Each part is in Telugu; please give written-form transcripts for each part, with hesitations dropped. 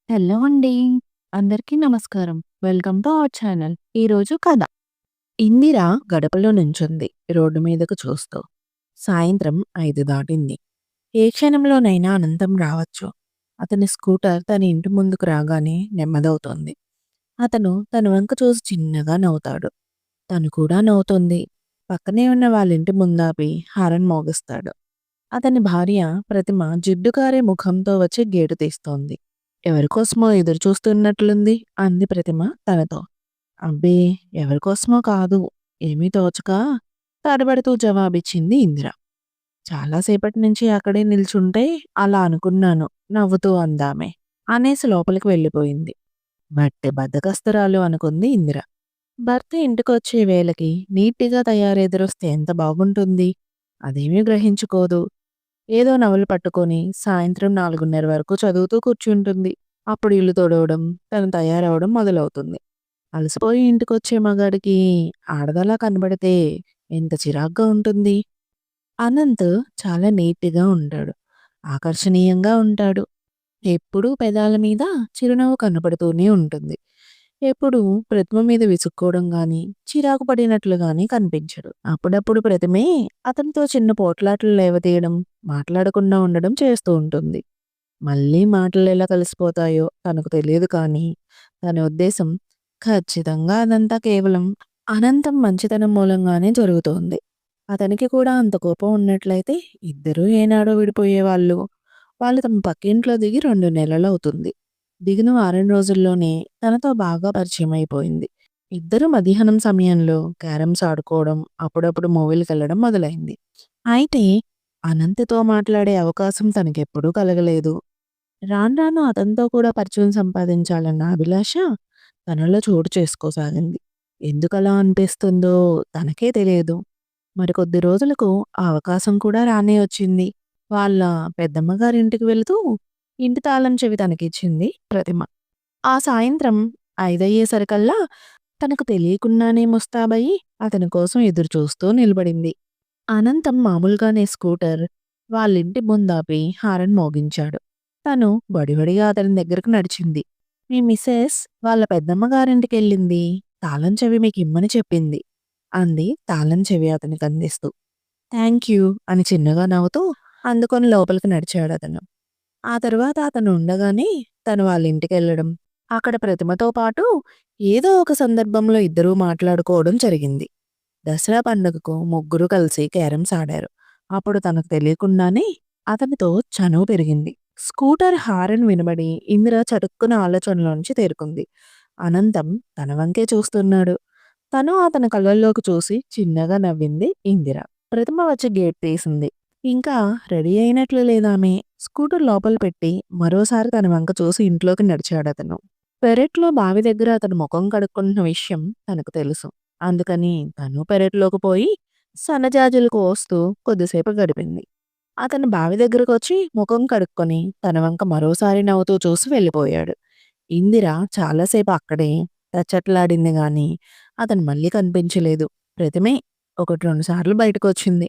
హలో అండి. అందరికీ నమస్కారం. Welcome to our channel. ఈరోజు కథ. ఇందిర గడపలో నుంచుంది రోడ్డు మీదకు చూస్తూ. సాయంత్రం 5 దాటింది. ఏ క్షణంలోనైనా అనంతం రావచ్చు. అతని స్కూటర్ తన ఇంటి ముందుకు రాగానే నెమ్మదవుతోంది. అతను తన వంక చూసి చిన్నగా నవ్వుతాడు. తను కూడా నవ్వుతుంది. పక్కనే ఉన్న వాళ్ళింటి ముందాపి హారన్ మోగిస్తాడు. అతని భార్య ప్రతిమ జిడ్డుకారే ముఖంతో వచ్చి గేటు తీస్తోంది. ఎవరికోసమో ఎదురు చూస్తున్నట్లుంది అంది ప్రతిమ తనతో. అబ్బే, ఎవరికోసమో కాదు, ఏమీ తోచక తడబడుతూ జవాబిచ్చింది ఇందిర. చాలాసేపటి నుంచి అక్కడే నిల్చుంటే అలా అనుకున్నాను నవ్వుతూ అందామె అనేసి లోపలికి వెళ్ళిపోయింది. బట్టె బద్దకస్తురాలు అనుకుంది ఇందిర. భర్త ఇంటికొచ్చే వేళకి నీట్గా తయారెదురొస్తే ఎంత బాగుంటుంది. అదేమీ గ్రహించుకోదు. ఏదో నవలు పట్టుకొని సాయంత్రం 4:30 వరకు చదువుతూ కూర్చుంటుంది. అప్పుడు ఇల్లు తుడవడం, తను తయారవడం మొదలవుతుంది. అలసిపోయి ఇంటికొచ్చే మగాడికి ఆడదలా కనబడితే ఎంత చిరాగ్గా ఉంటుంది. అనంత్ చాలా నీట్‌గా ఉంటాడు. ఆకర్షణీయంగా ఉంటాడు. ఎప్పుడూ పెదాల మీద చిరునవ్వు కనపడుతూనే ఉంటుంది. ఎప్పుడూ ప్రతిమ మీద విసుక్కోవడం గానీ, చిరాకు పడినట్లు గానీ కనిపించడు. అప్పుడప్పుడు ప్రతిమే అతనితో చిన్న పోట్లాటలు లేవదీయడం, మాట్లాడకుండా ఉండడం చేస్తూ ఉంటుంది. మళ్ళీ మాటలెలా కలిసిపోతాయో తనకు తెలియదు కానీ, తన ఉద్దేశం ఖచ్చితంగా అదంతా కేవలం అనంతం మంచితనం మూలంగానే జరుగుతోంది. అతనికి కూడా అంత కోపం ఉన్నట్లయితే ఇద్దరూ ఏనాడో విడిపోయేవాళ్ళు. వాళ్ళు తమ పక్కింట్లో దిగి 2 నెలలవుతుంది. దిగిన వారం రోజుల్లోనే తనతో బాగా పరిచయమైపోయింది. ఇద్దరూ మధ్యాహ్నం సమయంలో క్యారమ్స్ ఆడుకోవడం, అప్పుడప్పుడు మూవీలకెళ్ళడం మొదలైంది. అయితే అనంత్‌తో మాట్లాడే అవకాశం తనకెప్పుడూ కలగలేదు. రాను రాను అతనితో కూడా పరిచయం సంపాదించాలన్న అభిలాష తనలో చోటు చేసుకోసాగింది. ఎందుకలా అనిపిస్తుందో తనకే తెలియదు. మరి కొద్ది రోజులకు ఆ అవకాశం కూడా రానే వచ్చింది. వాళ్ళ పెద్దమ్మ గారింటికి వెళుతూ ఇంటి తాళం చెవి తనకిచ్చింది ప్రతిమ. ఆ సాయంత్రం 5 అయ్యేసరికల్లా తనకు తెలియకుండానే ముస్తాబయ్యి అతని కోసం ఎదురు చూస్తూ నిలబడింది. అనంతం మామూలుగానే స్కూటర్ వాళ్ళింటి ముందాపి హారన్ మోగించాడు. తను వడివడిగా అతని దగ్గరకు నడిచింది. మీ మిసెస్ వాళ్ళ పెద్దమ్మ గారింటికెళ్ళింది. తాళం చెవి మీకిమ్మని చెప్పింది అంది తాళం చెవి అతనికి అందిస్తూ. థాంక్యూ అని చిన్నగా నవ్వుతూ అందుకొని లోపలికి నడిచాడతను. ఆ తరువాత అతను ఉండగానే తను వాళ్ళ ఇంటికెళ్ళడం, అక్కడ ప్రతిమతో పాటు ఏదో ఒక సందర్భంలో ఇద్దరూ మాట్లాడుకోవడం జరిగింది. దసరా పండుగకు ముగ్గురు కలిసి క్యారమ్స్ ఆడారు. అప్పుడు తనకు తెలియకుండానే అతనితో చనువు పెరిగింది. స్కూటర్ హారన్ వినబడి ఇందిర చటుక్కున ఆలోచనలోంచి తేరుకుంది. అనంతం తన వంకే చూస్తున్నాడు. తను అతని కళ్ళల్లోకి చూసి చిన్నగా నవ్వింది ఇందిర. ప్రతిమ వచ్చి గేట్ తీసింది. ఇంకా రెడీ అయినట్లు లేదామె. స్కూటర్ లోపల పెట్టి మరోసారి తన వంక చూసి ఇంట్లోకి నడిచాడతను. పెరట్లో బావి దగ్గర అతను ముఖం కడుక్కుంటున్న విషయం తనకు తెలుసు. అందుకని తను పెరట్లోకి పోయి సన్నజాజులు కోస్తూ కొద్దిసేపు గడిపింది. అతను బావి దగ్గరకొచ్చి ముఖం కడుక్కొని తన వంక మరోసారి నవ్వుతూ చూసి వెళ్ళిపోయాడు. ఇందిర చాలాసేపు అక్కడే తచ్చట్లాడింది గాని అతను మళ్ళీ కనిపించలేదు. ప్రతిమే 1, 2 సార్లు బయటకొచ్చింది.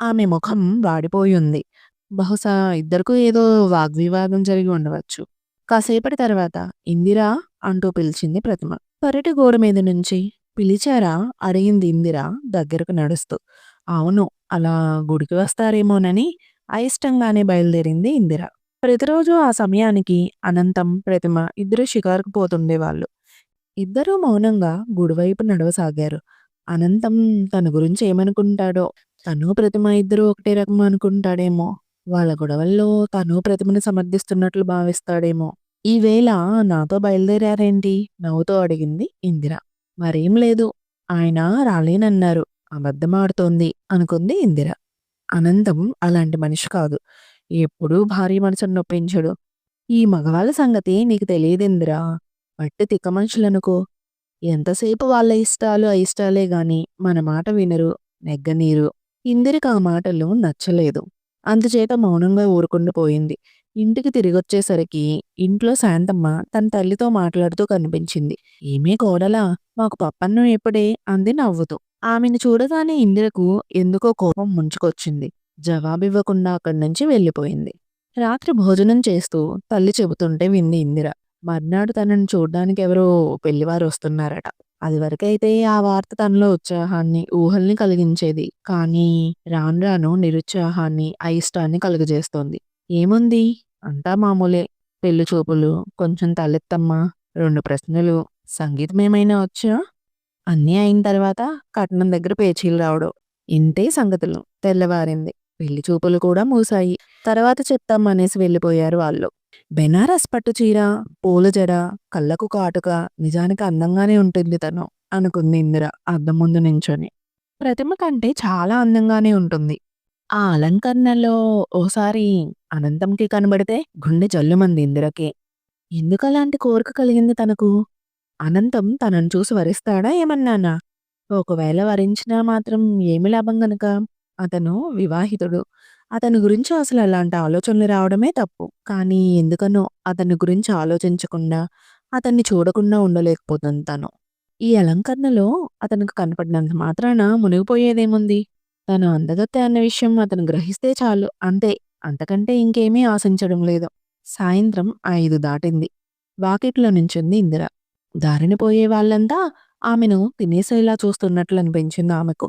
ఆమె ముఖం వాడిపోయుంది. బహుశా ఇద్దరికూ ఏదో వాగ్వివాదం జరిగి ఉండవచ్చు. కాసేపటి తర్వాత ఇందిరా అంటూ పిలిచింది ప్రతిమ. పెరటి గోడ మీద నుంచి. పిలిచారా అడిగింది ఇందిర దగ్గరకు నడుస్తూ. అవును, అలా గుడికి వస్తారేమోనని అయిష్టంగానే బయలుదేరింది ఇందిర. ప్రతిరోజు ఆ సమయానికి అనంతం, ప్రతిమ ఇద్దరు షికారుకు పోతుండేవాళ్ళు. ఇద్దరూ మౌనంగా గుడివైపు నడవసాగారు. అనంతం తన గురించి ఏమనుకుంటాడో, తను ప్రతిమ ఇద్దరూ ఒకటే రకం అనుకుంటాడేమో, వాళ్ళ గొడవల్లో తను ప్రతిమని సమర్థిస్తున్నట్లు భావిస్తాడేమో. ఈవేళ నాతో బయలుదేరారేంటి నవ్వుతూ అడిగింది ఇందిర. మరేం లేదు, ఆయన రాలేనన్నారు. అబద్ధమాడుతోంది అనుకుంది ఇందిర. అనంతం అలాంటి మనిషి కాదు. ఎప్పుడూ భార్య మనసును నొప్పించడు. ఈ మగవాళ్ళ సంగతి నీకు తెలియదిందిరా. వట్టి తిక్క మనుషులనుకో. ఎంతసేపు వాళ్ళ ఇష్టాలు అయిష్టాలే గాని మన మాట వినరు, నెగ్గనీరు. ఇందిరకు ఆ మాటలు నచ్చలేదు. అందుచేత మౌనంగా ఊరుకుండిపోయింది. ఇంటికి తిరిగొచ్చేసరికి ఇంట్లో శాంతమ్మ తన తల్లితో మాట్లాడుతూ కనిపించింది. ఏమే కోడలా, మాకు పప్పన్నం ఎప్పుడే అంది నవ్వుతూ. ఆమెను చూడగానే ఇందిరకు ఎందుకో కోపం ముంచుకొచ్చింది. జవాబివ్వకుండా అక్కడి నుంచి వెళ్ళిపోయింది. రాత్రి భోజనం చేస్తూ తల్లి చెబుతుంటే వింది ఇందిర. మర్నాడు తనని చూడ్డానికి ఎవరో పెళ్లివారు వస్తున్నారట. అదివరకైతే ఆ వార్త తనలో ఉత్సాహాన్ని, ఊహల్ని కలిగించేది. కానీ రాను రాను నిరుత్సాహాన్ని, అయిష్టాన్ని కలుగజేస్తోంది. ఏముంది? అంతా మామూలే. పెళ్లి చూపులు, కొంచెం తలెత్తమ్మా, 2 ప్రశ్నలు, సంగీతమేమైనా వచ్చా? అన్నీ అయిన తర్వాత కట్నం దగ్గర పేచీలు రావడం. ఇంతే సంగతులు. తెల్లవారింది. పెళ్లి చూపులు కూడా మూశాయి. తర్వాత చెప్తాం అనేసి వెళ్ళిపోయారు వాళ్ళు. బెనారస్ పట్టు చీర, పూల జడ, కళ్ళకు కాటుక, నిజానికి అందంగానే ఉంటుంది తను అనుకుంది ఇందిర అద్దం ముందు నించొని. ప్రతిమ కంటే చాలా అందంగానే ఉంటుంది. ఆ అలంకరణలో ఓసారి అనంతంకి కనబడితే గుండె జల్లుమంది ఇందిరకి. ఎందుకలాంటి కోరిక కలిగింది తనకు? అనంతం తనను చూసి వరిస్తాడా ఏమన్నానా? ఒకవేళ వరించినా మాత్రం ఏమి లాభం గనక? అతను వివాహితుడు. అతని గురించి అసలు అలాంటి ఆలోచనలు రావడమే తప్పు. కానీ ఎందుకనో అతని గురించి ఆలోచించకుండా, అతన్ని చూడకుండా ఉండలేకపోతుంది తను. ఈ అలంకరణలో అతనికి కనపడినంత మాత్రాన మునిగిపోయేదేముంది? తను అందగత్తె అన్న విషయం అతను గ్రహిస్తే చాలు అంతే. అంతకంటే ఇంకేమీ ఆశించడం లేదు. సాయంత్రం 5 దాటింది. వాకిట్లో నించుంది ఇందిర. దారిన పోయే వాళ్ళంతా ఆమెను తినేసేలా చూస్తున్నట్లనిపించింది ఆమెకు.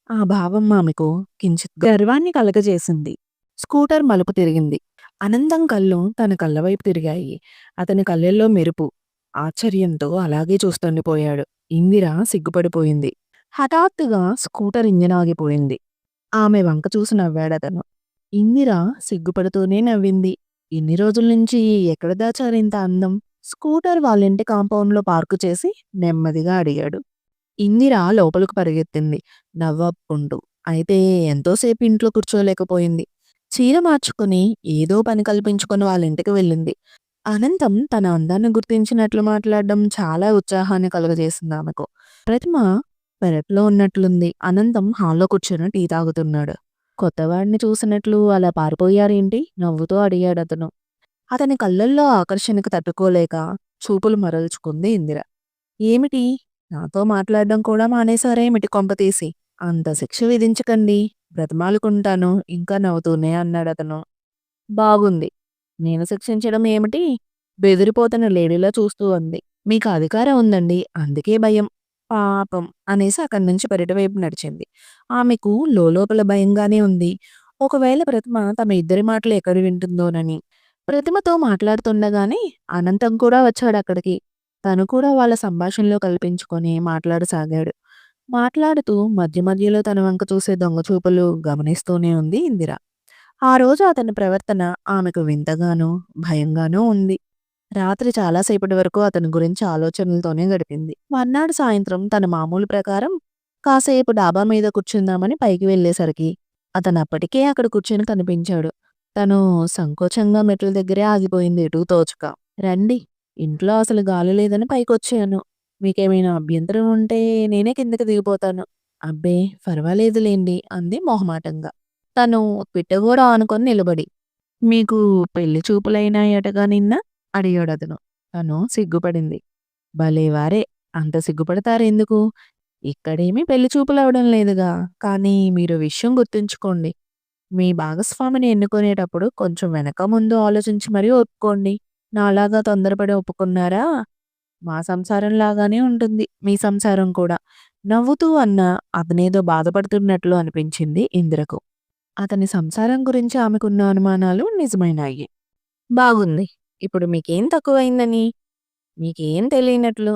ఆ భావం ఆమెకు కించిత్ గర్వాన్ని కలగజేసింది. స్కూటర్ మలుపు తిరిగింది. అనంతం కళ్ళు తన కళ్ళవైపు తిరిగాయి. అతని కళ్ళల్లో మెరుపు. ఆశ్చర్యంతో అలాగే చూస్తుండిపోయాడు. ఇందిర సిగ్గుపడిపోయింది. హఠాత్తుగా స్కూటర్ ఇంజిన్ ఆగిపోయింది. ఆమె వంక చూసి నవ్వాడతను. ఇందిర సిగ్గుపడుతూనే నవ్వింది. ఇన్ని రోజుల్నించి ఎక్కడ దాచారింత అందం? స్కూటర్ వాళ్ళింటి కాంపౌండ్‌లో పార్కు చేసి నెమ్మదిగా అడిగాడు. ఇందిర లోపలకు పరిగెత్తింది నవ్వాపుకుంటూ. అయితే ఎంతోసేపు ఇంట్లో కూర్చోలేకపోయింది. చీర మార్చుకుని ఏదో పని కల్పించుకొని వాళ్ళింటికి వెళ్ళింది. అనంతం తన అందాన్ని గుర్తించినట్లు మాట్లాడడం చాలా ఉత్సాహాన్ని కలుగజేసిందామెకు. ప్రతిమ పెరట్లో ఉన్నట్లుంది. అనంతం హాల్‌లో కూర్చొని టీ తాగుతున్నాడు. కొత్తవాడిని చూసినట్లు అలా పారిపోయారేంటి? నవ్వుతూ అడిగాడతను. అతని కళ్ళల్లో ఆకర్షణకు తట్టుకోలేక చూపులు మరల్చుకుంది ఇందిర. ఏమిటి? నాతో మాట్లాడడం కూడా మానేశారేమిటి కొంపతీసి? అంత శిక్ష విధించకండి. బ్రతిమాలుకుంటాను ఇంకా నవ్వుతూనే అన్నాడతను. బాగుంది. నేను శిక్షించడం ఏమిటి? బెదిరిపోతున్న లేడీలా చూస్తూ అంది. మీకు అధికారం ఉందండి. అందుకే భయం. పాపం అనేసి అక్కడి నుంచి పెరటివైపు నడిచింది. ఆమెకు లోలోపల భయంగానే ఉంది. ఒకవేళ ప్రతిమ తమ ఇద్దరి మాటలు ఎక్కడ వింటుందోనని. ప్రతిమతో మాట్లాడుతుండగానే అనంతం కూడా వచ్చాడక్కడికి. తను కూడా వాళ్ళ సంభాషణలో కల్పించుకొని మాట్లాడసాగాడు. మాట్లాడుతూ మధ్య మధ్యలో తన వంక చూసే దొంగ చూపులు గమనిస్తూనే ఉంది ఇందిర. ఆ రోజు అతని ప్రవర్తన ఆమెకు వింతగానూ, భయంగానూ ఉంది. రాత్రి చాలా సేపటి వరకు అతని గురించి ఆలోచనలతోనే గడిపింది. మర్నాడు సాయంత్రం తన మామూలు ప్రకారం కాసేపు డాబా మీద కూర్చుందామని పైకి వెళ్ళేసరికి అతనప్పటికే అక్కడ కూర్చొని కనిపించాడు. తను సంకోచంగా మెట్ల దగ్గరే ఆగిపోయింది ఎటూ తోచక. రండి, ఇంట్లో అసలు గాలి లేదని పైకొచ్చాను. మీకేమైనా అభ్యంతరం ఉంటే నేనే కిందకి దిగిపోతాను. అబ్బే పర్వాలేదులేండి అంది మొహమాటంగా. తను పిట్టగోడ ఆనుకొని నిలబడి. మీకు పెళ్లి చూపులైనాయటగా నిన్న? అడిగాడతను. తను సిగ్గుపడింది. భలేవారే! అంత సిగ్గుపడతారెందుకు? ఇక్కడేమీ పెళ్లి చూపులవడం లేదుగా. కానీ మీరో విషయం గుర్తుంచుకోండి. మీ భాగస్వామిని ఎన్నుకునేటప్పుడు కొంచెం వెనక ముందు ఆలోచించి మరీ ఒప్పుకోండి. నాలాగా తొందరపడి ఒప్పుకున్నారా? మా సంసారం లాగానే ఉంటుంది మీ సంసారం కూడా. నవ్వుతూ అన్న అతనేదో బాధపడుతున్నట్లు అనిపించింది ఇందిరకు. అతని సంసారం గురించి ఆమెకున్న అనుమానాలు నిజమైనాయి. బాగుంది. ఇప్పుడు మీకేం తక్కువైందని? మీకేం తెలియనట్లు.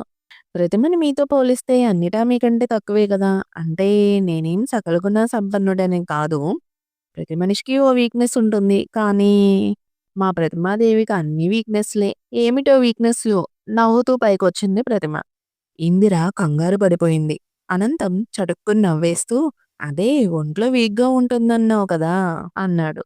ప్రతిమని మీతో పోలిస్తే అన్నిటా మీకంటే తక్కువే గదా! అంటే నేనేం సకల గుణ సంపన్నుడని కాదు. ప్రతి మనిషికి ఓ వీక్‌నెస్ ఉంటుంది. కానీ మా ప్రతిమాదేవికి అన్ని వీక్‌నెస్‌లే. ఏమిటో వీక్‌నెస్‌లు? నవ్వుతూ పైకొచ్చింది ప్రతిమ. ఇందిర కంగారు పడిపోయింది. అనంతం చటుక్కున నవ్వేస్తూ అదే ఒంట్లో వీక్‌గా ఉంటుందన్నావు కదా! అన్నాడు.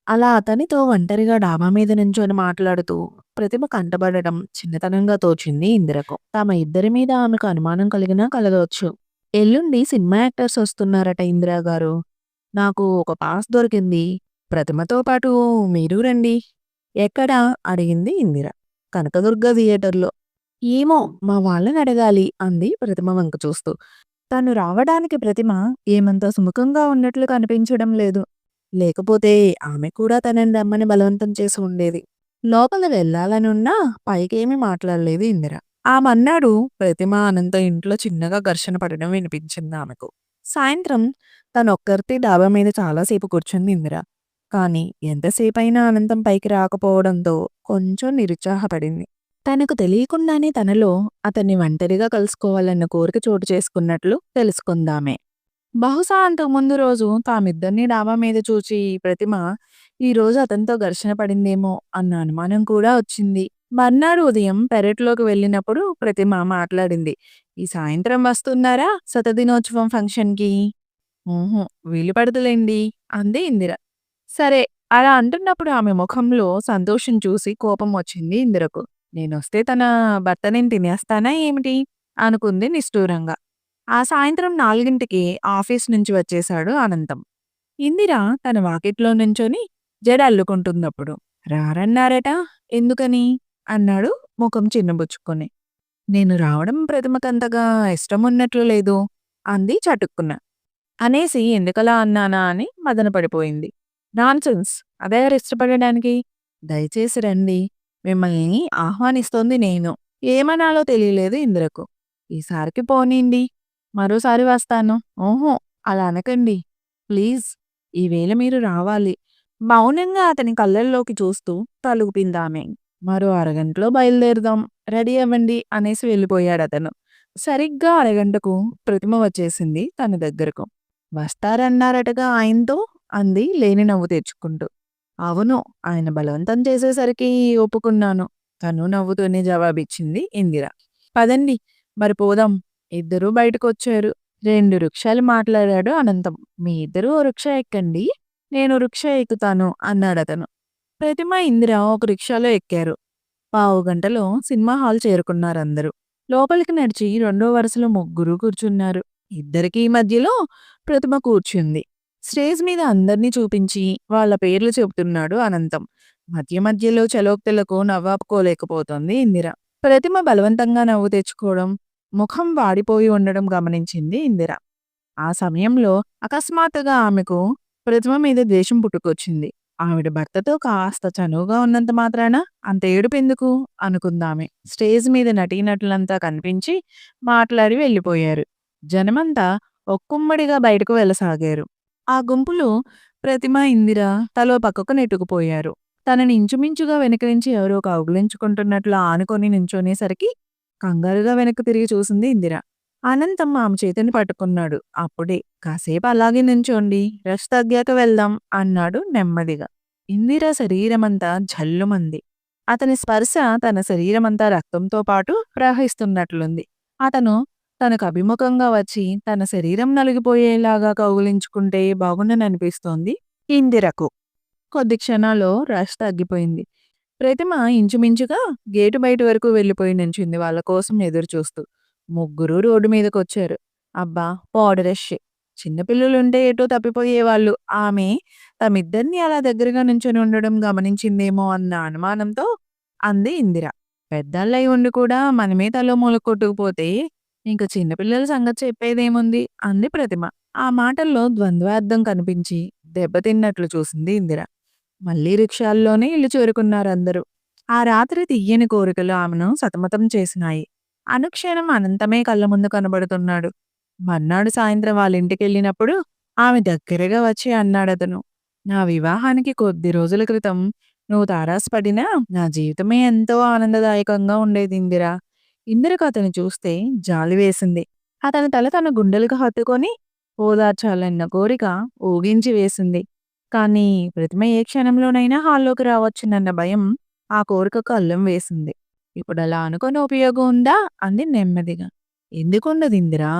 అలా అతనితో ఒంటరిగా డాబా మీద నించొని మాట్లాడుతూ ప్రతిమ కంటబడడం చిన్నతనంగా తోచింది ఇందిరకు. తమ ఇద్దరి మీద ఆమెకు అనుమానం కలిగినా కలగవచ్చు. ఎల్లుండి సినిమా యాక్టర్స్ వస్తున్నారట ఇందిరా గారు. నాకు ఒక పాస్ దొరికింది. ప్రతిమతో పాటు మీరు రండి. ఎక్కడా? అడిగింది ఇందిర. కనకదుర్గ థియేటర్‌లో. ఏమో మా వాళ్ళని అడగాలి అంది ప్రతిమ వంక చూస్తూ. తను రావడానికి ప్రతిమ ఏమంత సుముఖంగా ఉన్నట్లు కనిపించడం లేదు. లేకపోతే ఆమె కూడా తనని రమ్మని బలవంతం చేసి ఉండేది. లోపల వెళ్ళాలనున్నా పైకేమీ మాట్లాడలేదు ఇందిర. ఆ మర్నాడు ప్రతిమ, అనంతం ఇంట్లో చిన్నగా ఘర్షణ పడడం వినిపించింది ఆమెకు. సాయంత్రం తనొక్కర్తి డాబా మీద చాలాసేపు కూర్చుంది ఇందిర. కానీ ఎంతసేపయినా అనంతం పైకి రాకపోవడంతో కొంచెం నిరుత్సాహపడింది. తనకు తెలియకుండానే తనలో అతన్ని ఒంటరిగా కలుసుకోవాలన్న కోరిక చోటు చేసుకున్నట్లు తెలుసుకుందామె. బహుశా అంతకుముందు రోజు తామిద్దరినీ డాబా మీద చూచి ప్రతిమ ఈరోజు అతనితో ఘర్షణ పడిందేమో అన్న అనుమానం కూడా వచ్చింది. మర్నాడు ఉదయం పెరట్లోకి వెళ్ళినప్పుడు ప్రతిమ మాట్లాడింది. ఈ సాయంత్రం వస్తున్నారా శతదినోత్సవం ఫంక్షన్‌కి? ఊహు వీలు పడదులేండి అంది ఇందిర. సరే అలా అంటున్నప్పుడు ఆమె ముఖంలో సంతోషం చూసి కోపం వచ్చింది ఇందిరకు. నేనొస్తే తన భర్తనేం తినేస్తానా ఏమిటి? అనుకుంది నిష్ఠూరంగా. ఆ సాయంత్రం 4కి ఆఫీస్ నుంచి వచ్చేశాడు అనంతం. ఇందిర తన వాకిట్లో నుంచొని జడ అల్లుకుంటున్నప్పుడు రారన్నారట ఎందుకని? అన్నాడు ముఖం చిన్నబుచ్చుకొని. నేను రావడం ప్రతిమకంతగా ఇష్టమున్నట్లు లేదు అంది చటుక్కున. అనేసి ఎందుకలా అన్నానా అని మదనపడిపోయింది. నాన్‌సెన్స్ అదెవరిష్టపడడానికి? దయచేసి రండి. మిమ్మల్ని ఆహ్వానిస్తోంది నేను. ఏమనాలో తెలియలేదు ఇందిరకు. ఈసారికి పోనీండి. మరోసారి వస్తాను. ఓహో! అలా అనకండి. ప్లీజ్ ఈవేళ మీరు రావాలి. మౌనంగా అతని కళ్ళల్లోకి చూస్తూ తలూపిందామె. మరో అరగంటలో బయలుదేరుదాం. రెడీ అవ్వండి అనేసి వెళ్ళిపోయాడతను. సరిగ్గా అరగంటకు ప్రతిమ వచ్చేసింది తన దగ్గరకు. వస్తారన్నారటగా ఆయనతో అంది లేని నవ్వు తెచ్చుకుంటూ. అవును ఆయన బలవంతం చేసేసరికి ఒప్పుకున్నాను. తను నవ్వుతూనే జవాబిచ్చింది ఇందిర. పదండి మరి పోదాం. ఇద్దరూ బయటకొచ్చారు. 2 రిక్షాలు మాట్లాడాడు అనంతం. మీ ఇద్దరూ ఓ రిక్షా ఎక్కండి. నేను రిక్షా ఎక్కుతాను అన్నాడతను. ప్రతిమ, ఇందిర ఒక రిక్షాలో ఎక్కారు. పావుగంటలో సినిమా హాల్ చేరుకున్నారందరూ. లోపలికి నడిచి రెండో వరుసలో ముగ్గురు కూర్చున్నారు. ఇద్దరికీ మధ్యలో ప్రతిమ కూర్చుంది. స్టేజ్ మీద అందర్నీ చూపించి వాళ్ళ పేర్లు చెబుతున్నాడు అనంతం. మధ్య మధ్యలో చలోక్తులకు నవ్వాపుకోలేకపోతోంది ఇందిర. ప్రతిమ బలవంతంగా నవ్వు తెచ్చుకోవడం, ముఖం వాడిపోయి ఉండడం గమనించింది ఇందిర. ఆ సమయంలో అకస్మాత్తుగా ఆమెకు ప్రతిమ మీద ద్వేషం పుట్టుకొచ్చింది. ఆవిడ భర్తతో కాస్త చనువుగా ఉన్నంత మాత్రాన అంత ఏడుపెందుకు అనుకుందామె. స్టేజ్ మీద నటీనటులంతా కనిపించి మాట్లాడి వెళ్ళిపోయారు. జనమంతా ఒక్కుమ్మడిగా బయటకు వెళ్ళసాగారు. ఆ గుంపులో ప్రతిమ, ఇందిర తలో పక్కకు నెట్టుకుపోయారు. తనని ఇంచుమించుగా వెనక నుంచి ఎవరో కౌగిలించుకుంటున్నట్లు ఆనుకొని నించొనేసరికి కంగారుగా వెనక్కు తిరిగి చూసింది ఇందిర. అనంతం ఆమె చేతిని పట్టుకున్నాడు. అప్పుడే కాసేపు అలాగే నించోండి. రష్ తగ్గాక వెళ్దాం అన్నాడు నెమ్మదిగా. ఇందిర శరీరమంతా ఝల్లుమంది. అతని స్పర్శ తన శరీరమంతా రక్తంతో పాటు ప్రవహిస్తున్నట్లుంది. అతను తనకు అభిముఖంగా వచ్చి తన శరీరం నలిగిపోయేలాగా కౌగిలించుకుంటే బాగుండననిపిస్తోంది ఇందిరకు. కొద్ది క్షణాల్లో రష్ తగ్గిపోయింది. ప్రతిమ ఇంచుమించుగా గేటు బయట వరకు వెళ్ళిపోయి నించుంది వాళ్ళ కోసం ఎదురుచూస్తూ. ముగ్గురూ రోడ్డు మీదకొచ్చారు. అబ్బా! పాడు రష్. చిన్నపిల్లలుంటే ఎటో తప్పిపోయేవాళ్ళు. ఆమె తమిద్దరిని అలా దగ్గరగా నించొని ఉండడం గమనించిందేమో అన్న అనుమానంతో అంది ఇందిర. పెద్దాళ్ళయి ఉండి కూడా మనమే తలో మూల కొట్టుకుపోతే ఇంక చిన్నపిల్లల సంగతి చెప్పేదేముంది అంది ప్రతిమ. ఆ మాటల్లో ద్వంద్వార్థం కనిపించి దెబ్బతిన్నట్లు చూసింది ఇందిర. మళ్ళీ రిక్షాల్లోనే ఇల్లు చేరుకున్నారందరూ. ఆ రాత్రి తియ్యని కోరికలు ఆమెను సతమతం చేసినాయి. అనుక్షణం అనంతమే కళ్ళ ముందు కనబడుతున్నాడు. మర్నాడు సాయంత్రం వాళ్ళింటికెళ్ళినప్పుడు ఆమె దగ్గరగా వచ్చి అన్నాడతను. నా వివాహానికి కొద్ది రోజుల క్రితం నువ్వు తారాసపడినా నా జీవితమే ఎంతో ఆనందదాయకంగా ఉండేది ఇందిరా. ఇందిరకు అతను చూస్తే జాలి వేసింది. అతని తల తన గుండెలకు హత్తుకొని ఓదార్చాలన్న కోరిక ఊగించి వేసింది. కానీ ప్రతిమ ఏ క్షణంలోనైనా హాల్లోకి రావచ్చునన్న భయం ఆ కోరికకు అల్లం వేసింది. ఇప్పుడలా అనుకుని ఉపయోగం ఉందా అంది నెమ్మదిగా. ఎందుకుండదిందిరా?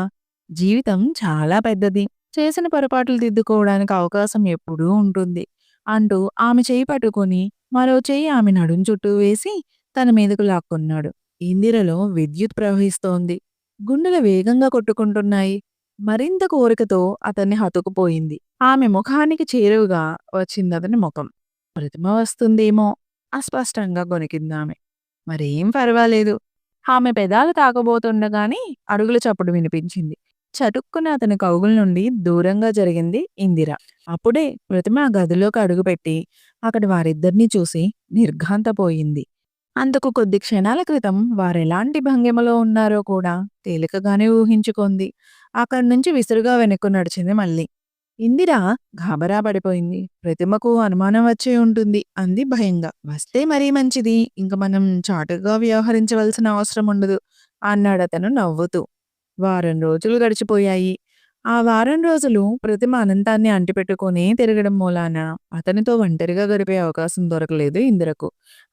జీవితం చాలా పెద్దది. చేసిన పొరపాట్లు దిద్దుకోవడానికి అవకాశం ఎప్పుడూ ఉంటుంది అంటూ ఆమె చేయి పట్టుకొని మరో చెయ్యి ఆమె నడుం చుట్టూ వేసి తన మీదకు లాక్కున్నాడు. ఇందిరలో విద్యుత్ ప్రవహిస్తోంది. గుండెలు వేగంగా కొట్టుకుంటున్నాయి. మరింత కోరికతో అతన్ని హత్తుకుపోయింది. ఆమె ముఖానికి చేరువగా వచ్చిందతని ముఖం. ప్రతిమ వస్తుందేమో అస్పష్టంగా గొణికిందామె. మరేం పర్వాలేదు. ఆమె పెదాలు తాకబోతుండగానే అడుగుల చప్పుడు వినిపించింది. చటుక్కున అతని కౌగుల నుండి దూరంగా జరిగింది ఇందిర. అప్పుడే ప్రతిమ ఆ గదిలోకి అడుగుపెట్టి అక్కడ వారిద్దరినీ చూసి నిర్ఘాంతపోయింది. అంతకు కొద్ది క్షణాల క్రితం వారెలాంటి భంగిమలో ఉన్నారో కూడా తేలికగానే ఊహించుకుంది. అక్కడి నుంచి విసురుగా వెనక్కు నడిచింది మళ్ళీ. ఇందిర గాబరా పడిపోయింది. ప్రతిమకు అనుమానం వచ్చే ఉంటుంది అంది భయంగా. వస్తే మరీ మంచిది. ఇంక మనం చాటుగా వ్యవహరించవలసిన అవసరం ఉండదు అన్నాడతను నవ్వుతూ. వారం రోజులు గడిచిపోయాయి. ఆ వారం రోజులు ప్రతిమ అనంతాన్ని అంటిపెట్టుకునే తిరగడం మూలాన అతనితో ఒంటరిగా గడిపే అవకాశం దొరకలేదు ఇందిరకు.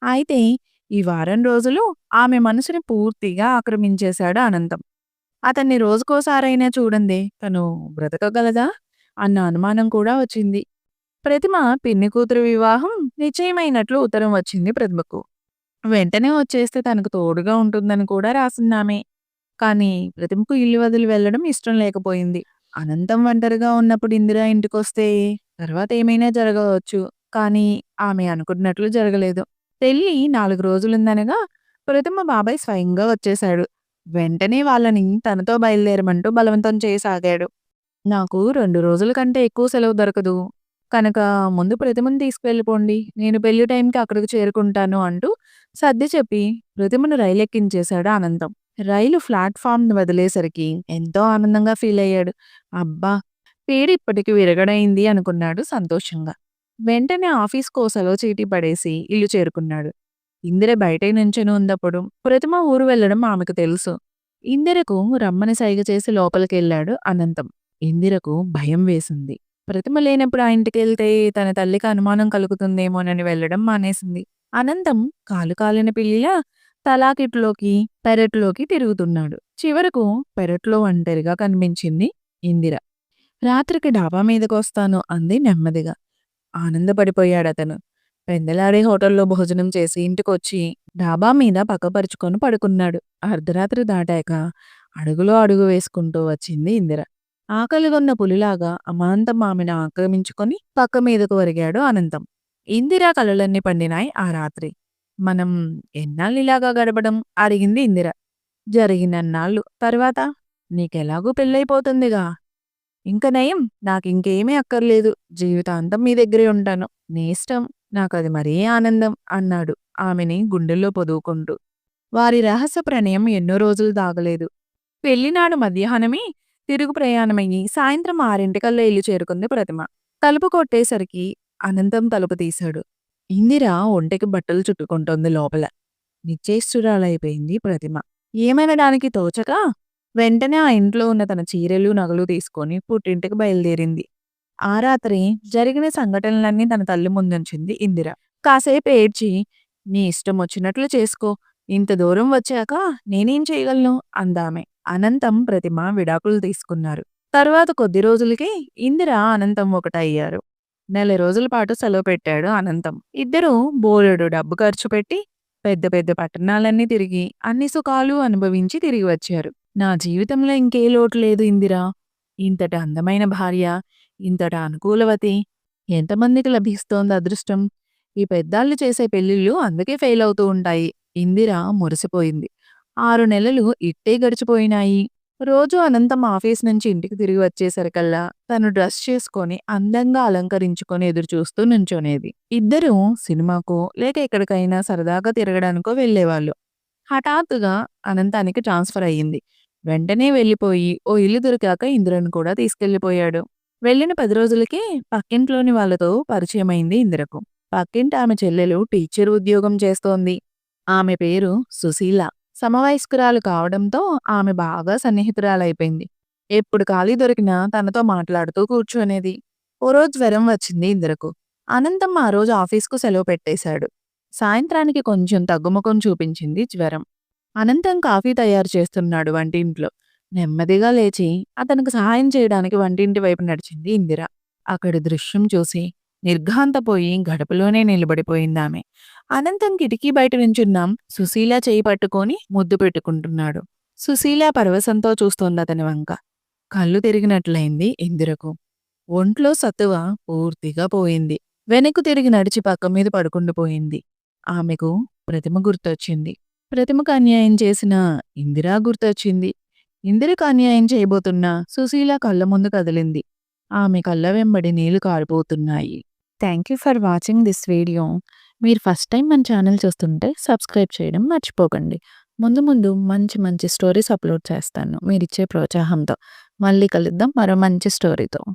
అయితే ఈ వారం రోజులు ఆమె మనసుని పూర్తిగా ఆక్రమించేశాడు అనంతం. అతన్ని రోజుకోసారైనా చూడందే తను బ్రతకగలదా అన్న అనుమానం కూడా వచ్చింది. ప్రతిమ పిన్ని కూతురు వివాహం నిశ్చయమైనట్లు ఉత్తరం వచ్చింది ప్రతిమకు. వెంటనే వచ్చేస్తే తనకు తోడుగా ఉంటుందని కూడా రాసిందామె. కానీ ప్రతిమకు ఇల్లు వదిలి వెళ్ళడం ఇష్టం లేకపోయింది. అనంతం ఒంటరిగా ఉన్నప్పుడు ఇందిర ఇంటికొస్తే తర్వాత ఏమైనా జరగవచ్చు. కానీ ఆమె అనుకున్నట్లు జరగలేదు. పెళ్లి 4 రోజులుందనగా ప్రతిమ బాబాయ్ స్వయంగా వచ్చేశాడు. వెంటనే వాళ్ళని తనతో బయలుదేరమంటూ బలవంతం చేయసాగాడు. నాకు 2 రోజుల కంటే ఎక్కువ సెలవు దొరకదు. కనుక ముందు ప్రతిమను తీసుకెళ్ళిపోండి. నేను పెళ్లి టైంకి అక్కడికి చేరుకుంటాను అంటూ సర్ది చెప్పి ప్రతిమను రైలెక్కించేశాడు అనంతం. రైలు ప్లాట్‌ఫార్మ్‌ని వదిలేసరికి ఎంతో ఆనందంగా ఫీలయ్యాడు. అబ్బా! పేరు ఇప్పటికి విరగడైంది అనుకున్నాడు సంతోషంగా. వెంటనే ఆఫీస్‌కో సెలవు చీటీ పడేసి ఇల్లు చేరుకున్నాడు. ఇందిర బయటే నుంచొని ఉన్నప్పుడు ప్రతిమ ఊరు వెళ్ళడం ఆమెకు తెలుసు. ఇందిరకు రమ్మని సైగ చేసి లోపలికెళ్ళాడు అనంతం. ఇందిరకు భయం వేసింది. ప్రతిమ లేనప్పుడు ఆ ఇంటికెళ్తే తన తల్లికి అనుమానం కలుగుతుందేమోనని వెళ్ళడం మానేసింది. అనంతం కాలు కాలిన పిల్లిలా తలాకిట్లోకి పెరట్లోకి తిరుగుతున్నాడు. చివరకు పెరట్లో ఒంటరిగా కనిపించింది ఇందిర. రాత్రికి డాబా మీదకొస్తాను అంది నెమ్మదిగా. ఆనందపడిపోయాడతను. పెందలాడే హోటల్లో భోజనం చేసి ఇంటికొచ్చి డాబా మీద పక్కపరుచుకొని పడుకున్నాడు. అర్ధరాత్రి దాటాక అడుగులో అడుగు వేసుకుంటూ వచ్చింది ఇందిర. ఆకలిగొన్న పులిలాగా అమాంతం ఆమెను ఆక్రమించుకొని పక్క మీదకు ఒరిగాడు అనంతం. ఇందిర కలలన్నీ పండినాయి ఆ రాత్రి. మనం ఎన్నాళ్ళిలాగా గడపడం అడిగింది ఇందిర. జరిగినన్నాళ్ళు. తర్వాత నీకెలాగూ పెళ్ళైపోతుందిగా. ఇంక నయం. నాకింకేమీ అక్కర్లేదు. జీవితాంతం మీ దగ్గరే ఉంటాను. నీ ఇష్టం. నాకది మరీ ఆనందం అన్నాడు ఆమెని గుండెల్లో పొదువుకుంటూ. వారి రహస్య ప్రణయం ఎన్నో రోజులు దాగలేదు. పెళ్లినాడు మధ్యాహ్నమే తిరుగు ప్రయాణమయ్యి సాయంత్రం 6 ఇల్లు చేరుకుంది ప్రతిమ. తలుపు కొట్టేసరికి అనంతం తలుపు తీశాడు. ఇందిర ఒంటెకి బట్టలు చుట్టుకుంటోంది లోపల. నిశ్చేష్టురాలైపోయింది ప్రతిమ. ఏమనడానికి తోచక వెంటనే ఆ ఇంట్లో ఉన్న తన చీరెలు, నగలు తీసుకొని పుట్టింటికి బయలుదేరింది. ఆ రాత్రి జరిగిన సంఘటనలన్నీ తన తల్లి ముందుంచింది ఇందిర. కాసేపు ఏడ్చి, నీ ఇష్టమొచ్చినట్లు చేసుకో. ఇంత దూరం వచ్చాక నేనేం చేయగలను అందామె. అనంతం, ప్రతిమ విడాకులు తీసుకున్నారు. తరువాత కొద్ది రోజులకే ఇందిర, అనంతం ఒకటయ్యారు. నెల రోజుల పాటు సెలవు పెట్టాడు అనంతం. ఇద్దరూ బోలెడు డబ్బు ఖర్చు పెట్టి పెద్ద పెద్ద పట్టణాలన్నీ తిరిగి అన్ని సుఖాలు అనుభవించి తిరిగి వచ్చారు. నా జీవితంలో ఇంకే లోటు లేదు ఇందిరా. ఇంతటి అందమైన భార్య, ఇంతటి అనుకూలవతి ఎంతమందికి లభిస్తోంది అదృష్టం. ఈ పెద్దాళ్ళు చేసే పెళ్ళిళ్ళు అందుకే ఫెయిల్ అవుతూ ఉంటాయి. ఇందిర మురిసిపోయింది. 6 నెలలు ఇట్టే గడిచిపోయినాయి. రోజు అనంతం ఆఫీస్ నుంచి ఇంటికి తిరిగి వచ్చేసరికల్లా తను డ్రెస్ చేసుకొని అందంగా అలంకరించుకొని ఎదురుచూస్తూ నుంచోనేది. ఇద్దరూ సినిమాకో లేక ఎక్కడికైనా సరదాగా తిరగడానికో వెళ్ళేవాళ్ళు. హఠాత్తుగా అనంతానికి ట్రాన్స్‌ఫర్ అయ్యింది. వెంటనే వెళ్ళిపోయి ఓ ఇల్లు దొరికాక ఇందిరను కూడా తీసుకెళ్ళిపోయాడు. వెళ్ళిన 10 రోజులకే పక్కింట్లోని వాళ్ళతో పరిచయమైంది ఇందిరకు. పక్కింటి ఆమె చెల్లెలు టీచర్ ఉద్యోగం చేస్తోంది. ఆమె పేరు సుశీల. సమవయస్కురాలు కావడంతో ఆమె బాగా సన్నిహితురాలైపోయింది. ఎప్పుడు ఖాళీ దొరికినా తనతో మాట్లాడుతూ కూర్చునేది. ఓ రోజు జ్వరం వచ్చింది ఇందిరకు. అనంతం ఆ రోజు ఆఫీస్‌కు సెలవు పెట్టేశాడు. సాయంత్రానికి కొంచెం తగ్గుముఖం చూపించింది జ్వరం. అనంతం కాఫీ తయారు చేస్తున్నాడు వంటింట్లో. నెమ్మదిగా లేచి అతనికి సహాయం చేయడానికి వంటింటి వైపు నడిచింది ఇందిర. అక్కడి దృశ్యం చూసి నిర్ఘాంతపోయి గడపలోనే నిలబడిపోయిందామె. అనంతం కిటికీ బయట నుంచున్నాం సుశీల చేయి పట్టుకొని ముద్దు పెట్టుకుంటున్నాడు. సుశీల పరవశంతో చూస్తోందతని వంక. కళ్ళు తిరిగినట్లయింది ఇందిరకు. ఒంట్లో సత్తువ పూర్తిగా పోయింది. వెనక్కు తిరిగి నడిచి పక్క మీద పడుకుండిపోయింది. ఆమెకు ప్రతిమ గుర్తొచ్చింది. ప్రతిమకు అన్యాయం చేసిన ఇందిరా గుర్తొచ్చింది. ఇందిరకు అన్యాయం చేయబోతున్న సుశీల కళ్ళ ముందు కదిలింది. ఆమె కళ్ళ వెంబడి నీళ్లు కారిపోతున్నాయి. Thank you for watching this video. మీరు ఫస్ట్ టైం మన ఛానల్ చూస్తుంటే సబ్స్క్రైబ్ చేయడం మర్చిపోకండి. ముందు ముందు మంచి మంచి స్టోరీస్ అప్లోడ్ చేస్తాను మీరిచ్చే ప్రోత్సాహంతో. మళ్ళీ కలుద్దాం మరో మంచి స్టోరీతో.